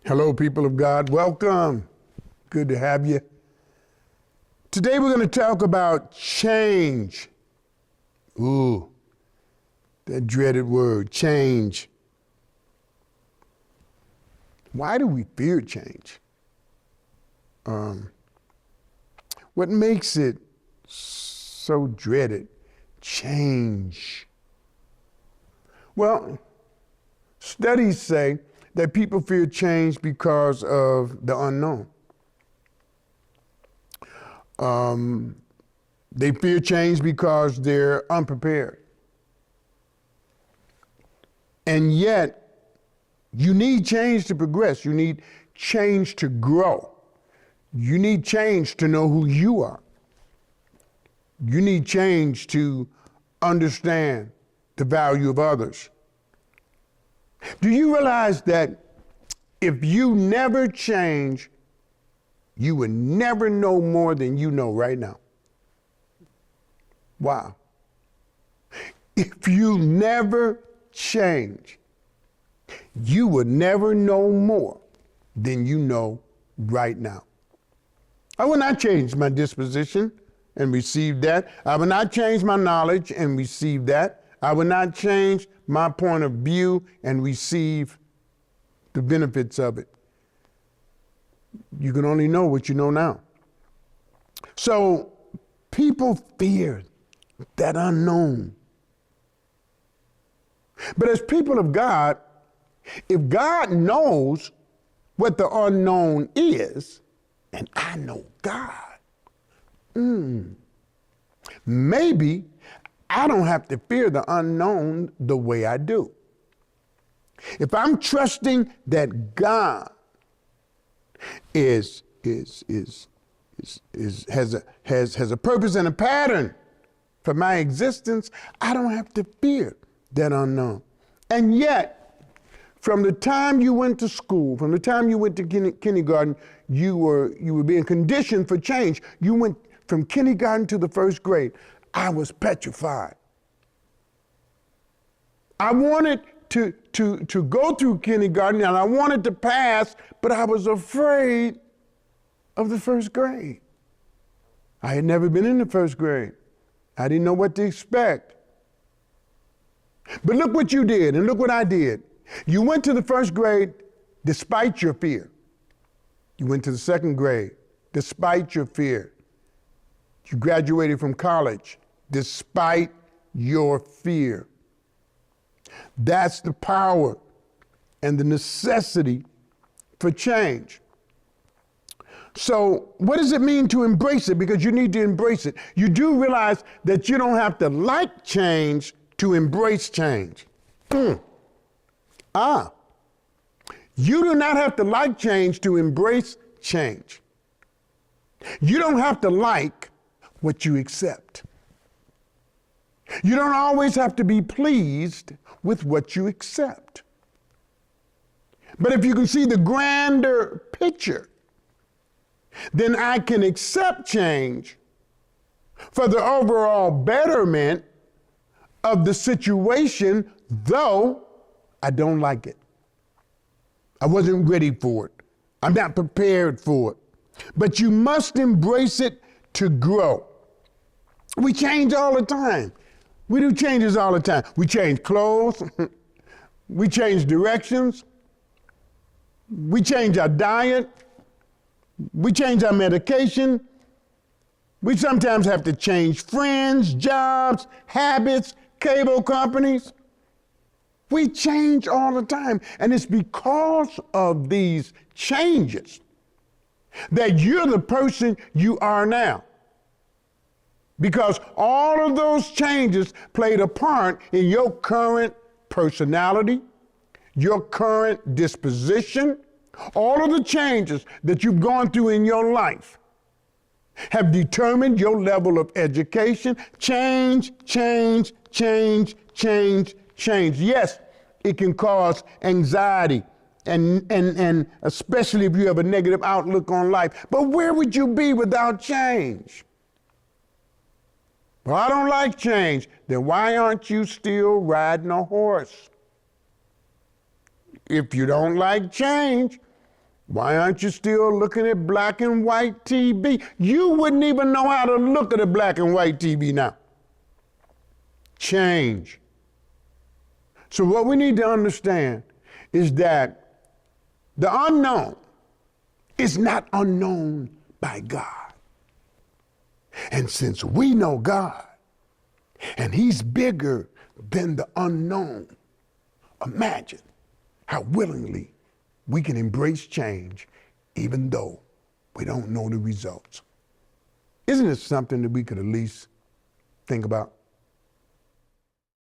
Hello, people of God. Welcome. Good to have you. Today we're going to talk about change. Ooh, that dreaded word, change. Why do we fear change? What makes it so dreaded? Change. Well, studies say that people fear change because of the unknown. They fear change because they're unprepared. And yet, you need change to progress. You need change to grow. You need change to know who you are. You need change to understand the value of others. Do you realize that if you never change, you would never know more than you know right now? Wow. If you never change, you would never know more than you know right now. I will not change my disposition and receive that. I will not change my knowledge and receive that. I will not change my point of view and receive the benefits of it. You can only know what you know now. So people fear that unknown. But as people of God, if God knows what the unknown is, and I know God, maybe I don't have to fear the unknown the way I do. If I'm trusting that God has a purpose and a pattern for my existence, I don't have to fear that unknown. And yet, from the time you went to school, from the time you went to kindergarten, you were being conditioned for change. You went from kindergarten to the first grade. I was petrified. I wanted to go through kindergarten and I wanted to pass, but I was afraid of the first grade. I had never been in the first grade. I didn't know what to expect. But look what you did and look what I did. You went to the first grade despite your fear. You went to the second grade despite your fear. You graduated from college despite your fear. That's the power and the necessity for change. So what does it mean to embrace it? Because you need to embrace it. You do realize that you don't have to like change to embrace change. You do not have to like change to embrace change. You don't have to like what you accept. You don't always have to be pleased with what you accept. But if you can see the grander picture, then I can accept change for the overall betterment of the situation, though I don't like it. I wasn't ready for it. I'm not prepared for it. But you must embrace it to grow. We change all the time. We do changes all the time. We change clothes. We change directions. We change our diet. We change our medication. We sometimes have to change friends, jobs, habits, cable companies. We change all the time. And it's because of these changes that you're the person you are now. Because all of those changes played a part in your current personality, your current disposition. All of the changes that you've gone through in your life have determined your level of education. Change. Yes, it can cause anxiety and especially if you have a negative outlook on life. But where would you be without change? Well, I don't like change. Then why aren't you still riding a horse? If you don't like change, Why aren't you still looking at black and white TV? You wouldn't even know how to look at a black and white TV now. Change. So what we need to understand is that the unknown is not unknown by God. And since we know God, and He's bigger than the unknown, imagine how willingly we can embrace change even though we don't know the results. Isn't it something that we could at least think about?